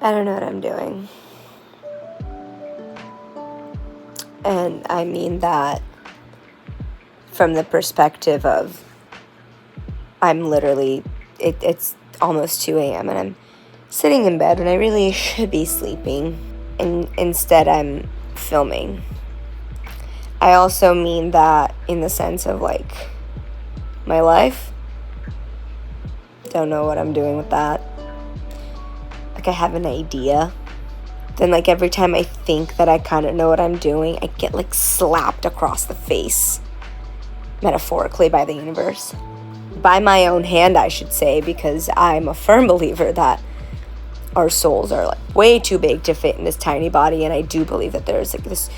I don't know what I'm doing. And I mean that from the perspective of I'm literally, it's almost 2 a.m. and I'm sitting in bed when I really should be sleeping, and instead I'm filming. I also mean that in the sense of like my life. Don't know what I'm doing with that. Like I have an idea. Then like every time I think that I kind of know what I'm doing, I get like slapped across the face. Metaphorically by the universe. By my own hand, I should say, because I'm a firm believer that our souls are like way too big to fit in this tiny body, and I do believe that there's like this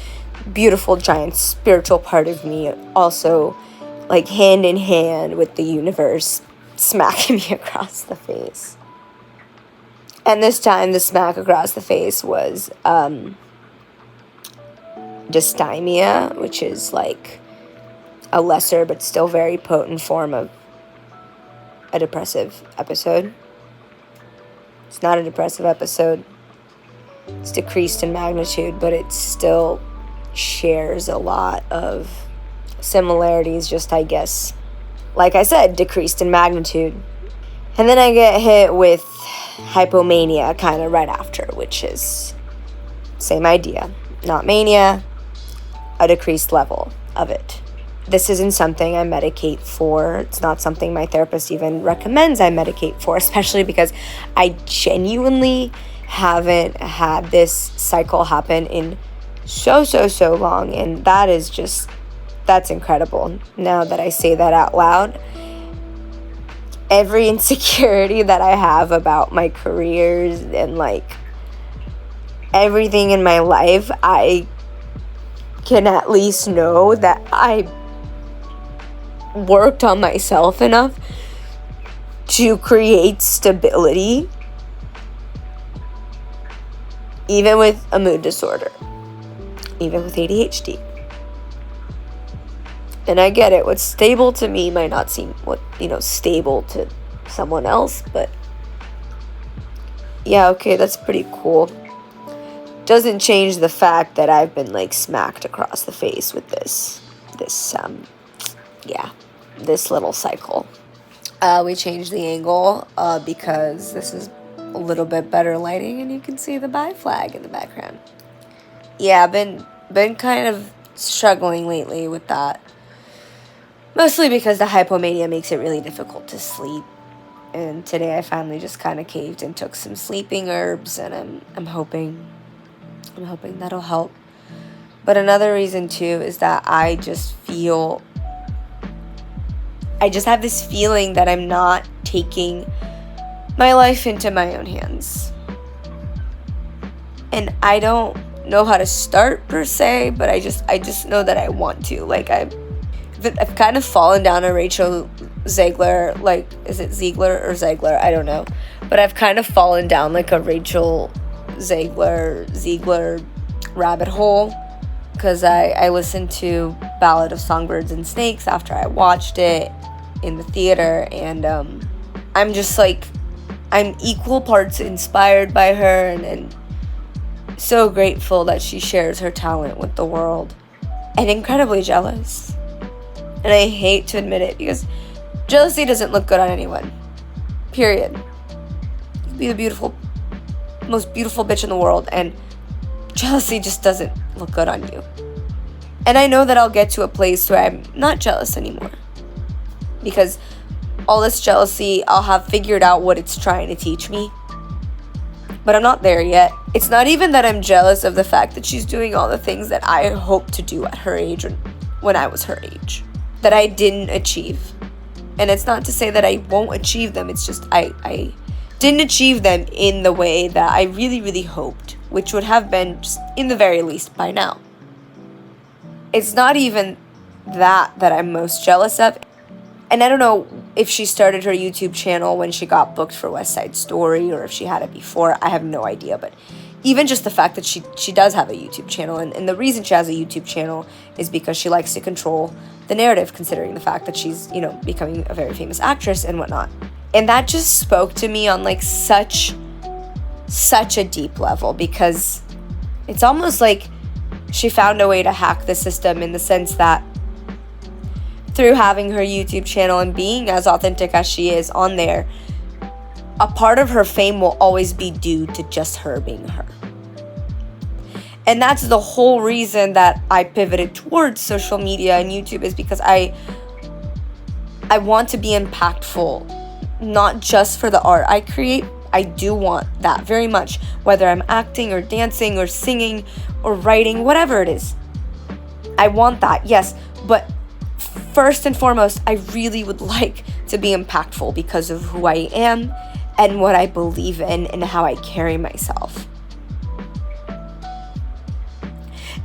beautiful giant spiritual part of me also like hand in hand with the universe smacking me across the face. And this time the smack across the face was dysthymia, which is like a lesser but still very potent form of a depressive episode. It's not a depressive episode. It's decreased in magnitude, but it still shares a lot of similarities, just I guess, like I said, decreased in magnitude. And then I get hit with hypomania kind of right after, which is same idea. Not mania, a decreased level of it. This isn't something I medicate for. It's not something my therapist even recommends I medicate for, especially because I genuinely haven't had this cycle happen in so long. And that is just, that's incredible. Now that I say that out loud, every insecurity that I have about my careers and like everything in my life, I can at least know that I worked on myself enough to create stability, even with a mood disorder, even with ADHD. And I get it. What's stable to me might not seem stable to someone else, but yeah, okay, that's pretty cool. Doesn't change the fact that I've been like smacked across the face with this little cycle. We changed the angle because this is a little bit better lighting, and you can see the bi flag in the background. Yeah, I've been kind of struggling lately with that. Mostly because the hypomania makes it really difficult to sleep. And today I finally just kind of caved and took some sleeping herbs, and I'm hoping that'll help. But another reason too is that I just have this feeling that I'm not taking my life into my own hands. And I don't know how to start per se, but I just know that I want to. Like I've kind of fallen down a Rachel Zegler, like, is it Ziegler or Zegler? I don't know. But I've kind of fallen down like a Rachel Ziegler rabbit hole, because I listened to Ballad of Songbirds and Snakes after I watched it in the theater, and I'm just like, I'm equal parts inspired by her and so grateful that she shares her talent with the world, and incredibly jealous. And I hate to admit it, because jealousy doesn't look good on anyone. Period. You can be the most beautiful bitch in the world, and jealousy just doesn't look good on you. And I know that I'll get to a place where I'm not jealous anymore, because all this jealousy, I'll have figured out what it's trying to teach me. But I'm not there yet. It's not even that I'm jealous of the fact that she's doing all the things that I hoped to do at her age, when I was her age, that I didn't achieve. And it's not to say that I won't achieve them. It's just I didn't achieve them in the way that I really, really hoped, which would have been just in the very least by now. It's not even that I'm most jealous of. And I don't know if she started her YouTube channel when she got booked for West Side Story, or if she had it before. I have no idea. But even just the fact that she does have a YouTube channel, and the reason she has a YouTube channel is because she likes to control the narrative, considering the fact that she's, becoming a very famous actress and whatnot. And that just spoke to me on like such such a deep level, because it's almost like she found a way to hack the system, in the sense that through having her YouTube channel and being as authentic as she is on there, a part of her fame will always be due to just her being her. And that's the whole reason that I pivoted towards social media and YouTube, is because I want to be impactful, not just for the art I create. I do want that very much, whether I'm acting or dancing or singing or writing, whatever it is. I want that, yes, but first and foremost, I really would like to be impactful because of who I am and what I believe in and how I carry myself.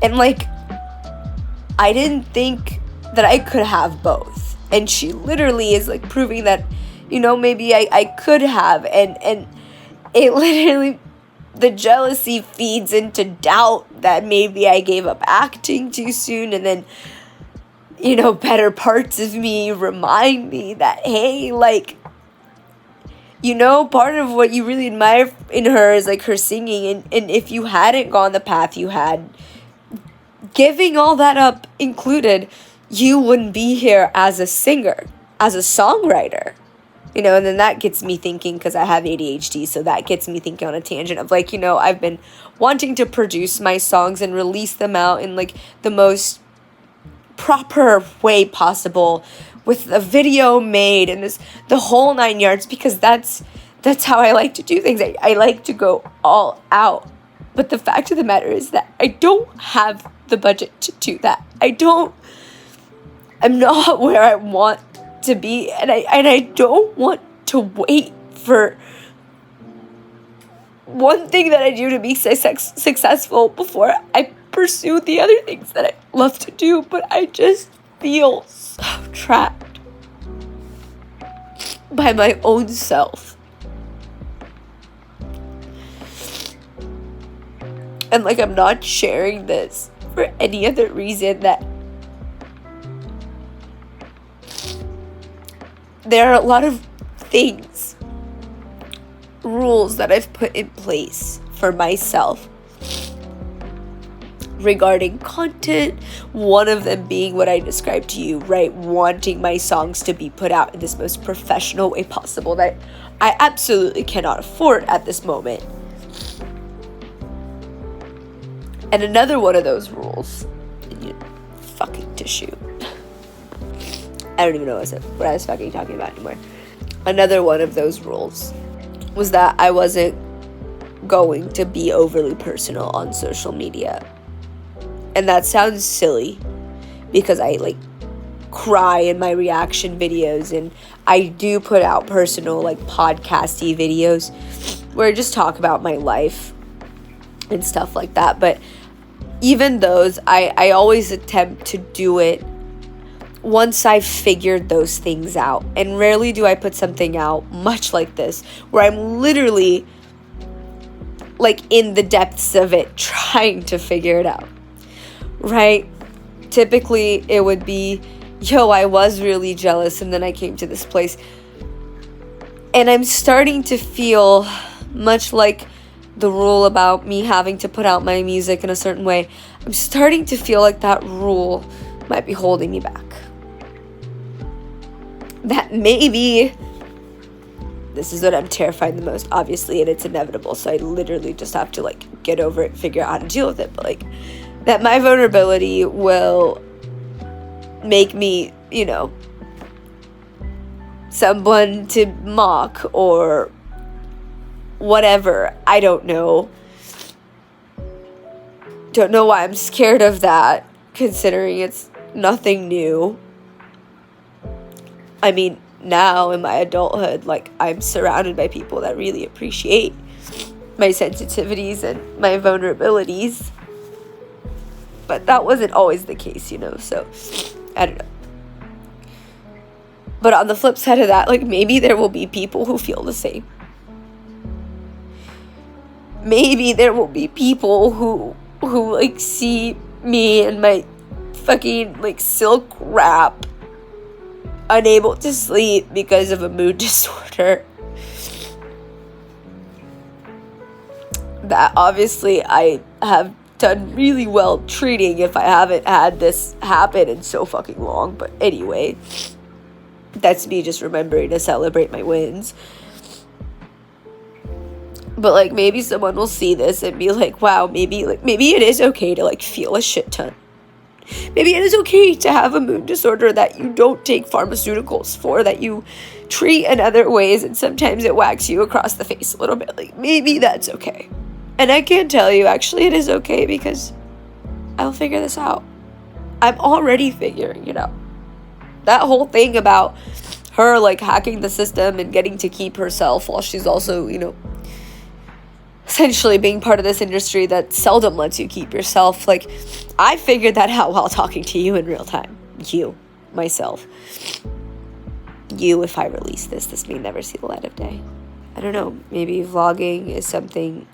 And like, I didn't think that I could have both. And she literally is like proving that, maybe I could have. And it literally, the jealousy feeds into doubt that maybe I gave up acting too soon. And then, better parts of me remind me that, hey, like, part of what you really admire in her is like her singing. And if you hadn't gone the path you had, giving all that up included, you wouldn't be here as a singer, as a songwriter. And then that gets me thinking, because I have ADHD, so that gets me thinking on a tangent of like, I've been wanting to produce my songs and release them out in like the most proper way possible, with a video made and the whole 9 yards, because that's how I like to do things. I like to go all out. But the fact of the matter is that I don't have the budget to do that. I'm not where I want to be, and I don't want to wait for one thing that I do to be successful before I pursue the other things that I love to do. But I just feel so trapped by my own self. And like, I'm not sharing this for any other reason that there are a lot of things, rules that I've put in place for myself regarding content. One of them being what I described to you, right? Wanting my songs to be put out in this most professional way possible that I absolutely cannot afford at this moment. And another one of those rules, fucking tissue. I don't even know what I was fucking talking about anymore. Another one of those rules was that I wasn't going to be overly personal on social media. And that sounds silly, because I like cry in my reaction videos, and I do put out personal like podcasty videos where I just talk about my life and stuff like that. But even those, I always attempt to do it once I've figured those things out. And rarely do I put something out much like this, where I'm literally like in the depths of it trying to figure it out, right? Typically it would be, I was really jealous, and then I came to this place, and I'm starting to feel much like the rule about me having to put out my music in a certain way. I'm starting to feel like that rule might be holding me back. That maybe, this is what I'm terrified the most, obviously, and it's inevitable, so I literally just have to like get over it, figure out how to deal with it, but like, that my vulnerability will make me, someone to mock or whatever. I don't know. Don't know why I'm scared of that, considering it's nothing new. I mean, now in my adulthood, like, I'm surrounded by people that really appreciate my sensitivities and my vulnerabilities. But that wasn't always the case, so I don't know. But on the flip side of that, like, maybe there will be people who feel the same. Maybe there will be people who like see me and my fucking like silk wrap, unable to sleep because of a mood disorder. that obviously I have done really well treating if I haven't had this happen in so fucking long. But anyway, that's me just remembering to celebrate my wins. But, like, maybe someone will see this and be like, wow, maybe it is okay to, like, feel a shit ton. Maybe it is okay to have a mood disorder that you don't take pharmaceuticals for, that you treat in other ways, and sometimes it whacks you across the face a little bit. Like, maybe that's okay. And I can tell you, actually, it is okay, because I'll figure this out. I'm already figuring it out. That whole thing about her, like, hacking the system and getting to keep herself while she's also, you know, essentially being part of this industry that seldom lets you keep yourself. Like, I figured that out while talking to you in real time. You, myself. You, if I release this may never see the light of day. I don't know, maybe vlogging is something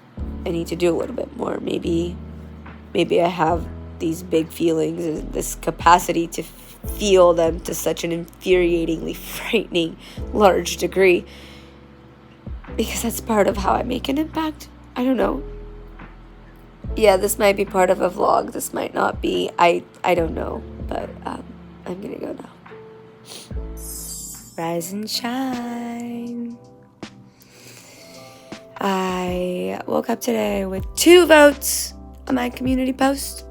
I need to do a little bit more. Maybe I have these big feelings and this capacity to feel them to such an infuriatingly frightening large degree, because that's part of how I make an impact. I don't know. Yeah, this might be part of a vlog. This might not be. I don't know. But I'm gonna go now. Rise and shine. I woke up today with 2 votes on my community post.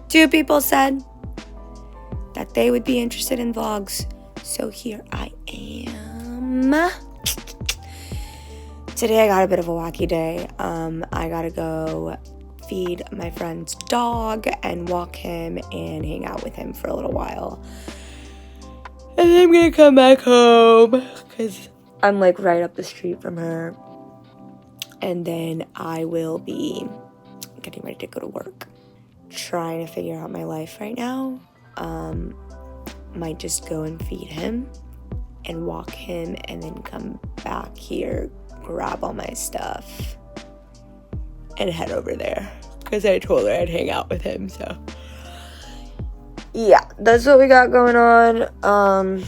2 people said that they would be interested in vlogs. So here I am. Today I got a bit of a wacky day. I gotta go feed my friend's dog and walk him and hang out with him for a little while. And then I'm gonna come back home because I'm like right up the street from her. And then I will be getting ready to go to work. Trying to figure out my life right now. Might just go and feed him and walk him and then come back here, grab all my stuff, and head over there. Because I told her I'd hang out with him, so. Yeah, that's what we got going on.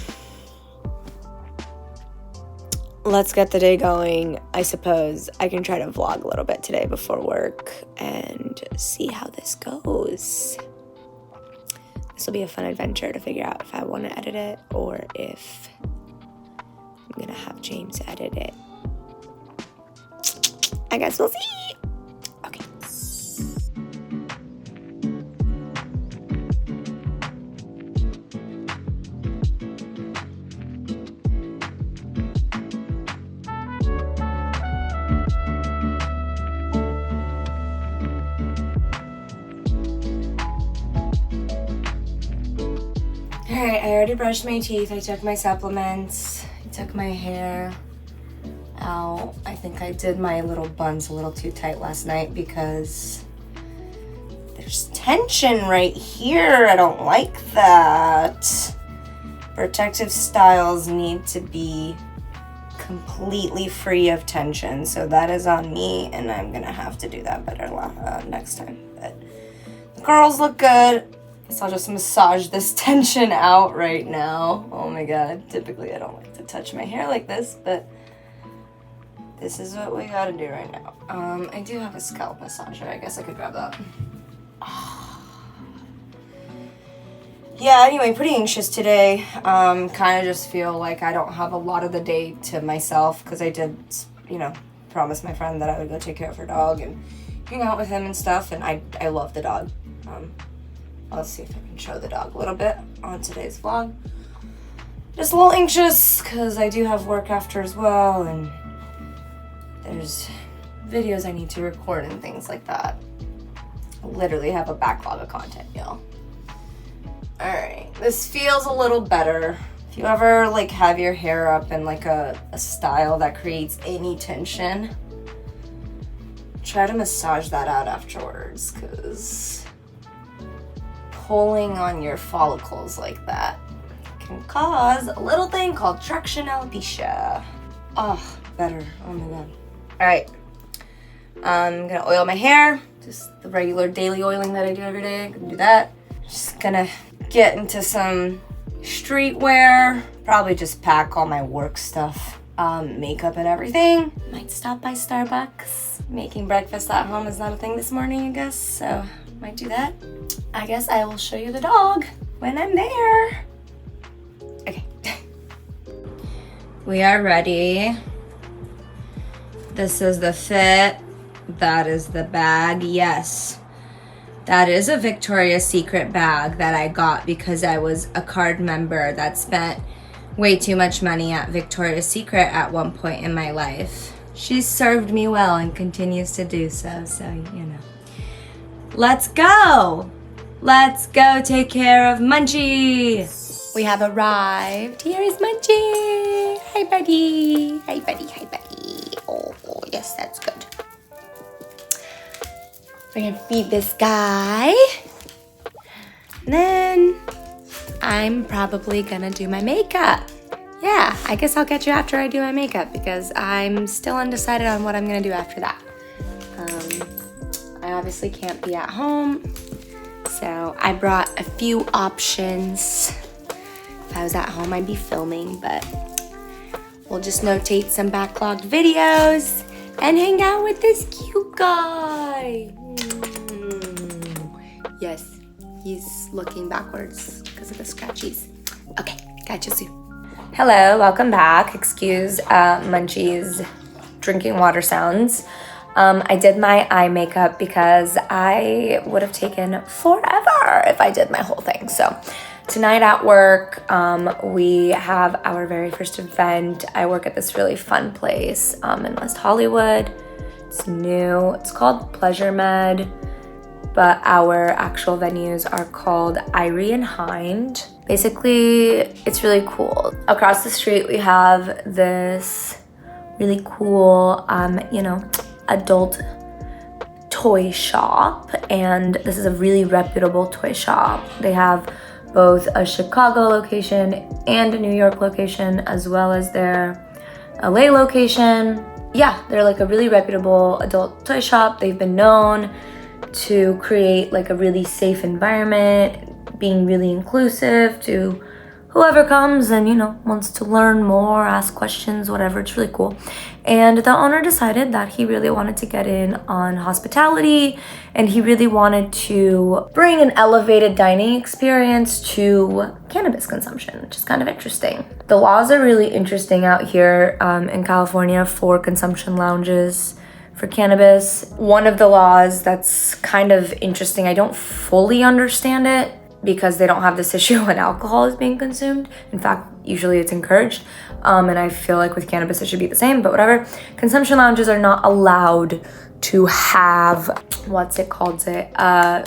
Let's get the day going. I suppose I can try to vlog a little bit today before work and see how this goes. This will be a fun adventure to figure out if I want to edit it or if I'm going to have James edit it. I guess we'll see. Okay. Alright, I already brushed my teeth. I took my supplements. I took my hair out. I think I did my little buns a little too tight last night because there's tension right here. I don't like that. Protective styles need to be completely free of tension, so that is on me, and I'm gonna have to do that better next time. But the curls look good. So I'll just massage this tension out right now. Oh my god. Typically I don't like to touch my hair like this, but this is what we gotta do right now. I do have a scalp massager. I guess I could grab that. Yeah, anyway, pretty anxious today. Kind of just feel like I don't have a lot of the day to myself because I did, promise my friend that I would go take care of her dog and hang out with him and stuff, and I love the dog. Let's see if I can show the dog a little bit on today's vlog. Just a little anxious because I do have work after as well, and there's videos I need to record and things like that. I literally have a backlog of content, y'all. Alright, this feels a little better. If you ever have your hair up in a style that creates any tension, try to massage that out afterwards, because pulling on your follicles like that can cause a little thing called traction alopecia. Oh, better. Oh my god. Alright. I'm gonna oil my hair. Just the regular daily oiling that I do every day. I'm gonna do that. Just gonna get into some streetwear. Probably just pack all my work stuff makeup and everything. Might stop by Starbucks. Making breakfast at home is not a thing this morning, I guess, so might do that. I guess I will show you the dog when I'm there. Okay. We are ready. This is the fit. That is the bag. Yes. That is a Victoria's Secret bag that I got because I was a card member that spent way too much money at Victoria's Secret at one point in my life. She's served me well and continues to do so, you know. Let's go! Let's go take care of Munchie! We have arrived. Here is Munchie! Hi, buddy! Hi, buddy, hi, buddy. Oh, yes, that's good. We're gonna feed this guy. And then I'm probably gonna do my makeup. Yeah, I guess I'll catch you after I do my makeup because I'm still undecided on what I'm gonna do after that. I obviously can't be at home, so I brought a few options. If I was at home, I'd be filming, but we'll just notate some backlogged videos and hang out with this cute guy. Yes, he's looking backwards because of the scratchies. Okay, catch you soon. Hello, welcome back. Excuse Munchie's drinking water sounds. I did my eye makeup because I would have taken forever if I did my whole thing. So tonight at work, we have our very first event. I work at this really fun place in West Hollywood. It's new. It's called Pleasure Med, but our actual venues are called Irie and Hind. Basically, it's really cool. Across the street, we have this really cool, adult toy shop, and this is a really reputable toy shop. They have both a Chicago location and a New York location, as well as their LA location. Yeah, they're like a really reputable adult toy shop. They've been known to create like a really safe environment, being really inclusive to whoever comes and, wants to learn more, ask questions, whatever. It's really cool. And the owner decided that he really wanted to get in on hospitality, and he really wanted to bring an elevated dining experience to cannabis consumption, which is kind of interesting. The laws are really interesting out here in California for consumption lounges for cannabis. One of the laws that's kind of interesting, I don't fully understand it, because they don't have this issue when alcohol is being consumed. In fact, usually it's encouraged. And I feel like with cannabis, it should be the same, but whatever. Consumption lounges are not allowed to have,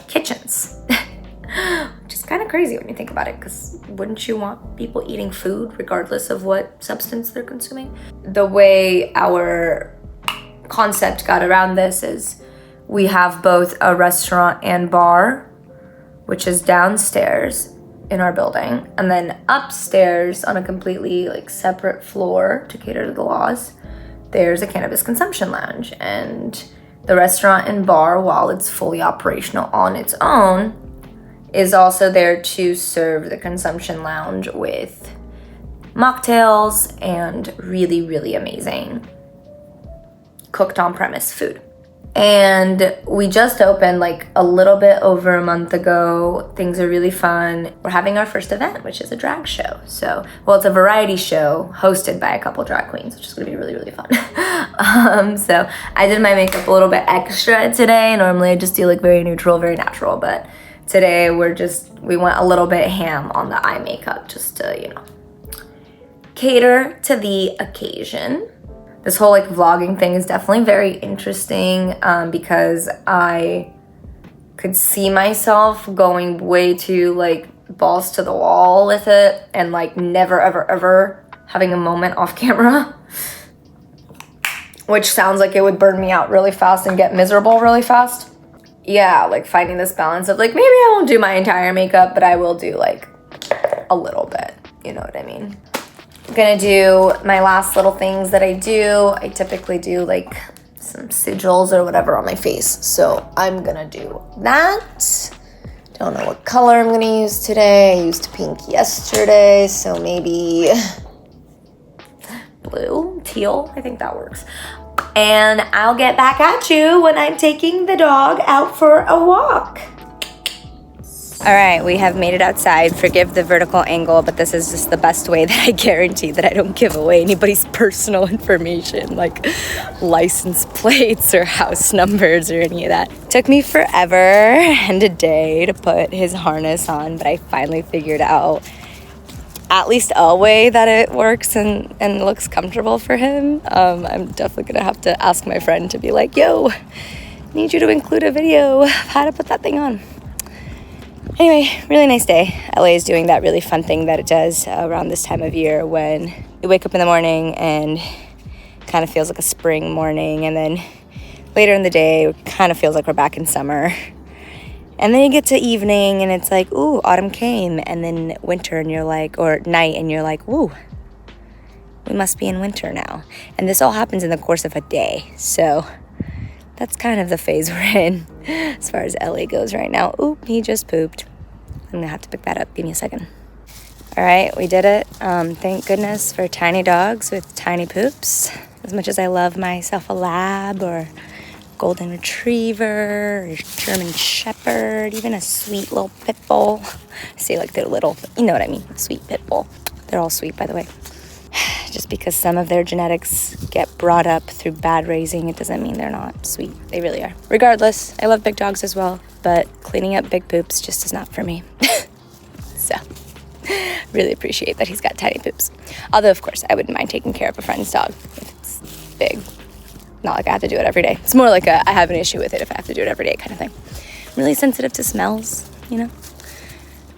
kitchens. Which is kind of crazy when you think about it, because wouldn't you want people eating food regardless of what substance they're consuming? The way our concept got around this is we have both a restaurant and bar, which is downstairs in our building, and then upstairs on a completely separate floor to cater to the laws, there's a cannabis consumption lounge. And the restaurant and bar, while it's fully operational on its own, is also there to serve the consumption lounge with mocktails and really, really amazing cooked on-premise food. And we just opened a little bit over a month ago. Things are really fun. We're having our first event, which is a drag show. So, it's a variety show hosted by a couple drag queens, which is gonna be really, really fun. So I did my makeup a little bit extra today. Normally I just do very neutral, very natural, but today we went a little bit ham on the eye makeup just to, cater to the occasion. This whole vlogging thing is definitely very interesting because I could see myself going way too balls to the wall with it, and never ever ever having a moment off camera, which sounds like it would burn me out really fast and get miserable really fast. Yeah, finding this balance of maybe I won't do my entire makeup, but I will do a little bit, you know what I mean? I'm gonna do my last little things that I do. I typically do some sigils or whatever on my face. So I'm gonna do that. Don't know what color I'm gonna use today. I used pink yesterday, so maybe blue. teal. I think that works. And I'll get back at you when I'm taking the dog out for a walk. All right, we have made it outside. Forgive the vertical angle, but this is just the best way that I guarantee that I don't give away anybody's personal information, like license plates or house numbers or any of that. Took me forever and a day to put his harness on, but I finally figured out at least a way that it works and looks comfortable for him. I'm definitely gonna have to ask my friend to be like, yo, I need you to include a video of how to put that thing on. Anyway, really nice day. LA is doing that really fun thing that it does around this time of year when you wake up in the morning and kind of feels like a spring morning, and then later in the day it kind of feels like we're back in summer. And then you get to evening and it's like, ooh, autumn came, and then winter and you're like, or night and you're like, woo, we must be in winter now. And this all happens in the course of a day. So that's kind of the phase we're in as far as LA goes right now. Oop, he just pooped. I'm gonna have to pick that up. Give me a second. All right, we did it. Thank goodness for tiny dogs with tiny poops. As much as I love myself a lab or golden retriever or German shepherd, even a sweet little pit bull. I say like they're little, but you know what I mean, a sweet pit bull. They're all sweet, by the way. Just because some of their genetics get brought up through bad raising, it doesn't mean they're not sweet. They really are. Regardless, I love big dogs as well, but cleaning up big poops just is not for me. So, really appreciate that he's got tiny poops. Although, of course, I wouldn't mind taking care of a friend's dog if it's big. Not like I have to do it every day. It's more like I have an issue with it if I have to do it every day kind of thing. I'm really sensitive to smells, you know.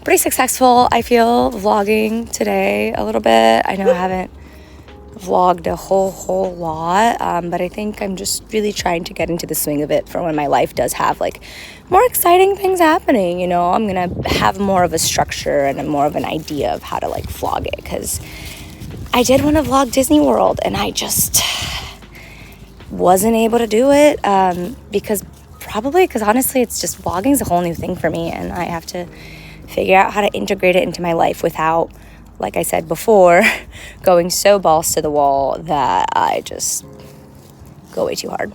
Pretty successful, I feel, vlogging today a little bit. I know I haven't vlogged a whole lot, but I think I'm just really trying to get into the swing of it for when my life does have like more exciting things happening. You know, I'm gonna have more of a structure and more of an idea of how to like vlog it, because I did want to vlog Disney World and I just wasn't able to do it because honestly it's just vlogging's a whole new thing for me, and I have to figure out how to integrate it into my life without, like I said before, going so balls to the wall that I just go way too hard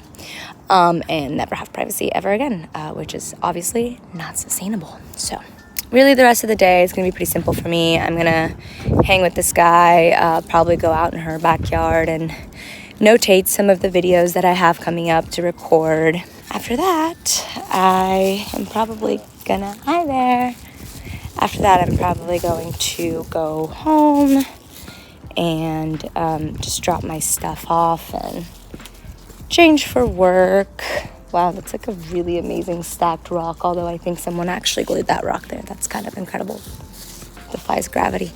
and never have privacy ever again, which is obviously not sustainable. So really the rest of the day is going to be pretty simple for me. I'm going to hang with this guy, probably go out in her backyard and notate some of the videos that I have coming up to record. After that, I am probably gonna, hi there. After that, I'm probably going to go home and just drop my stuff off and change for work. Wow, that's like a really amazing stacked rock, although I think someone actually glued that rock there. That's kind of incredible. Defies gravity.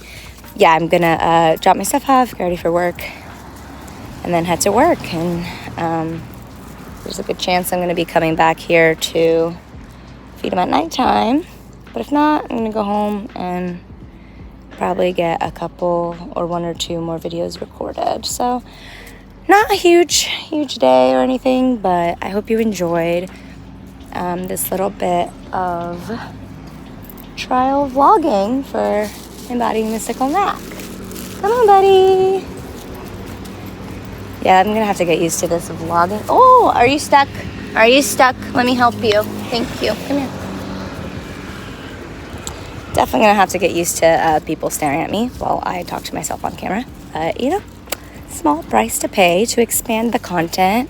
Yeah, I'm gonna drop my stuff off, get ready for work, and then head to work. And there's a good chance I'm gonna be coming back here to feed him at nighttime. But if not, I'm gonna go home and probably get a couple or one or two more videos recorded. So not a huge day or anything, but I hope you enjoyed this little bit of trial vlogging for embodying mystical knack. Come on, buddy. Yeah, I'm gonna have to get used to this vlogging. Oh, are you stuck? Are you stuck? Let me help you. Thank you. Come here. Definitely gonna have to get used to people staring at me while I talk to myself on camera. You know, small price to pay to expand the content,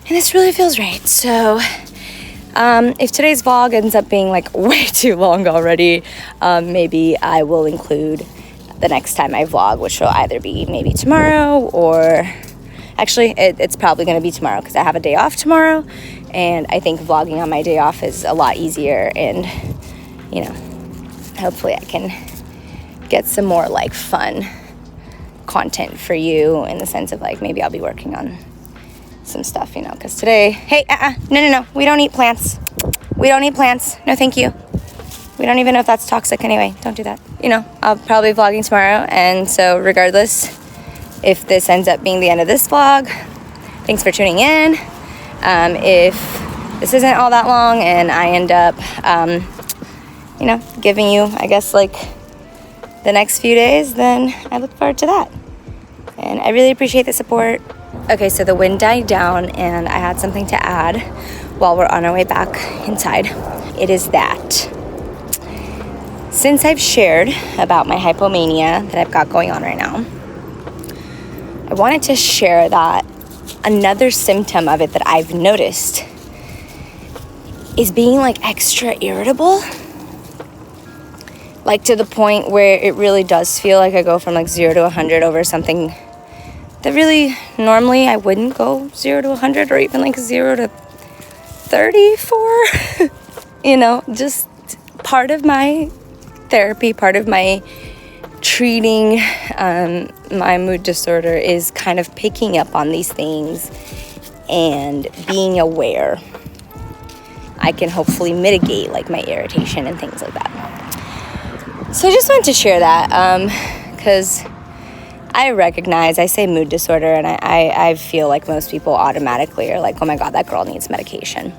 and this really feels right. So if today's vlog ends up being like way too long already, maybe I will include the next time I vlog, which will either be maybe tomorrow or actually it's probably gonna be tomorrow because I have a day off tomorrow, and I think vlogging on my day off is a lot easier, and you know, hopefully I can get some more like fun content for you in the sense of like maybe I'll be working on some stuff, you know, because today, hey, no, we don't eat plants. We don't eat plants. No, thank you. We don't even know if that's toxic anyway. Don't do that. You know, I'll probably be vlogging tomorrow, and so regardless, if this ends up being the end of this vlog, thanks for tuning in. If this isn't all that long and I end up you know, giving you, I guess, like the next few days, then I look forward to that. And I really appreciate the support. Okay, so the wind died down and I had something to add while we're on our way back inside. It is that since I've shared about my hypomania that I've got going on right now, I wanted to share that another symptom of it that I've noticed is being like extra irritable. Like to the point where it really does feel like I go from like 0 to 100 over something that really normally I wouldn't go 0 to 100 or even like 0 to 34. You know, just part of my therapy, part of my treating my mood disorder is kind of picking up on these things and being aware. I can hopefully mitigate like my irritation and things like that. So I just wanted to share that because I recognize, I say mood disorder, and I feel like most people automatically are like, oh my God, that girl needs medication.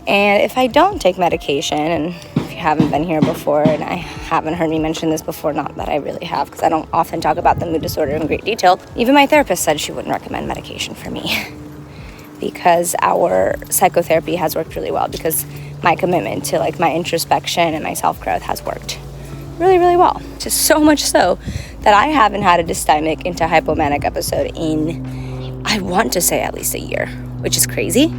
And if I don't take medication, and if you haven't been here before, and I haven't heard me mention this before, not that I really have, because I don't often talk about the mood disorder in great detail, even my therapist said she wouldn't recommend medication for me because our psychotherapy has worked really well, because my commitment to like my introspection and my self-growth has worked really, really well. Just so much so that I haven't had a dysthymic into hypomanic episode in, I want to say, at least a year, which is crazy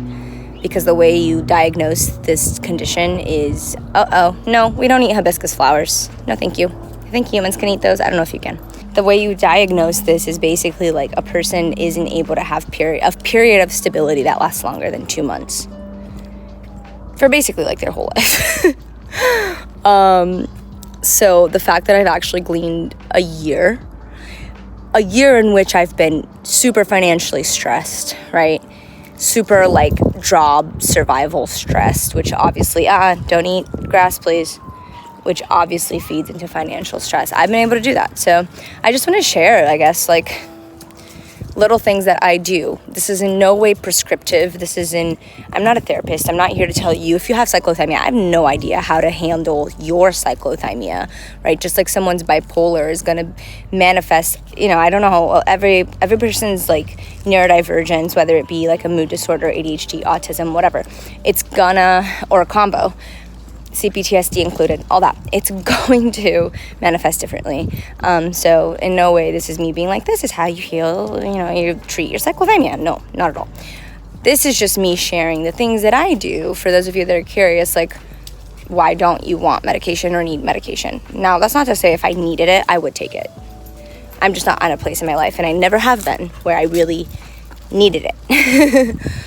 because the way you diagnose this condition is, no, we don't eat hibiscus flowers. No, thank you. I think humans can eat those. I don't know if you can. The way you diagnose this is basically like a person isn't able to have a period of stability that lasts longer than 2 months for basically like their whole life. So the fact that I've actually gleaned a year in which I've been super financially stressed, right? Super like job survival stressed, which obviously, don't eat grass, please, which obviously feeds into financial stress. I've been able to do that. So I just want to share, I guess, like little things that I do. This is in no way prescriptive. I'm not a therapist. I'm not here to tell you if you have cyclothymia. I have no idea how to handle your cyclothymia, right? Just like someone's bipolar is going to manifest, I don't know, every person's like neurodivergence, whether it be like a mood disorder, ADHD, autism, whatever. It's or a combo. CPTSD included, all that. It's going to manifest differently. So in no way this is me being like, this is how you heal, you treat your cyclothymia. No, not at all. This is just me sharing the things that I do for those of you that are curious, like, why don't you want medication or need medication? Now, that's not to say if I needed it, I would take it. I'm just not at a place in my life, and I never have been, where I really needed it.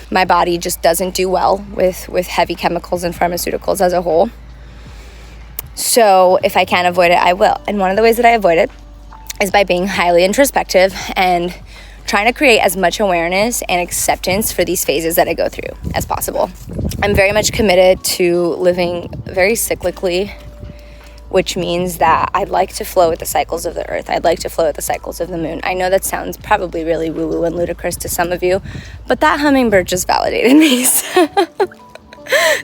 My body just doesn't do well with heavy chemicals and pharmaceuticals as a whole. So if I can avoid it, I will. And one of the ways that I avoid it is by being highly introspective and trying to create as much awareness and acceptance for these phases that I go through as possible. I'm very much committed to living very cyclically, which means that I'd like to flow with the cycles of the earth. I'd like to flow with the cycles of the moon. I know that sounds probably really woo-woo and ludicrous to some of you, but that hummingbird just validated me. So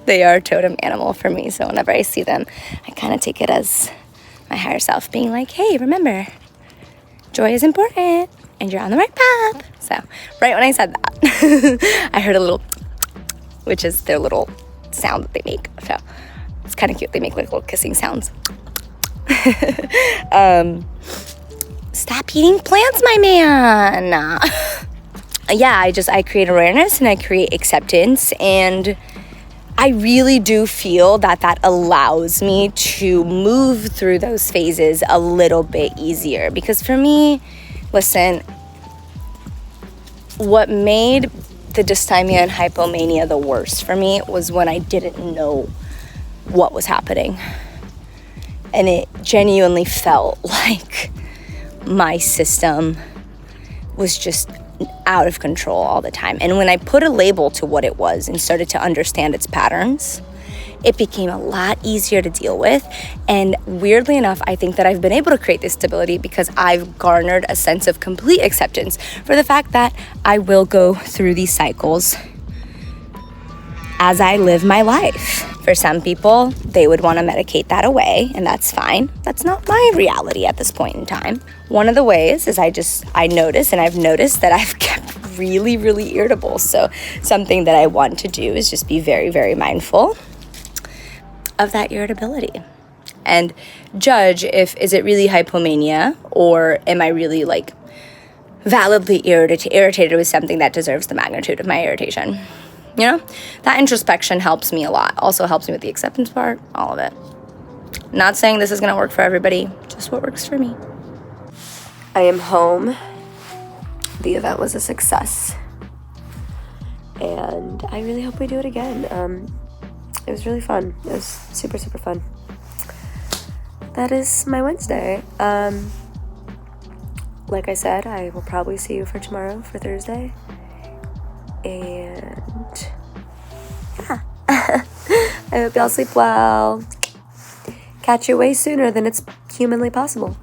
they are a totem animal for me. So whenever I see them, I kind of take it as my higher self being like, hey, remember, joy is important and you're on the right path. So right when I said that, I heard a little, which is their little sound that they make. So it's kind of cute. They make like little kissing sounds. Stop eating plants, my man. I create awareness and I create acceptance, and I really do feel that allows me to move through those phases a little bit easier. Because for me, listen, what made the dysthymia and hypomania the worst for me was when I didn't know what was happening, and it genuinely felt like my system was just out of control all the time. And when I put a label to what it was and started to understand its patterns, it became a lot easier to deal with. And weirdly enough, I think that I've been able to create this stability because I've garnered a sense of complete acceptance for the fact that I will go through these cycles as I live my life. For some people, they would want to medicate that away, and that's fine. That's not my reality at this point in time. One of the ways is I notice, and I've noticed that I've kept really, really irritable. So something that I want to do is just be very, very mindful of that irritability and judge is it really hypomania, or am I really like validly irritated with something that deserves the magnitude of my irritation. You know, that introspection helps me a lot. Also helps me with the acceptance part, all of it. Not saying this is going to work for everybody, just what works for me. I am home. The event was a success. And I really hope we do it again. It was really fun. It was super, super fun. That is my Wednesday. Like I said, I will probably see you for tomorrow, for Thursday. And yeah, I hope y'all sleep well. Catch you way sooner than it's humanly possible.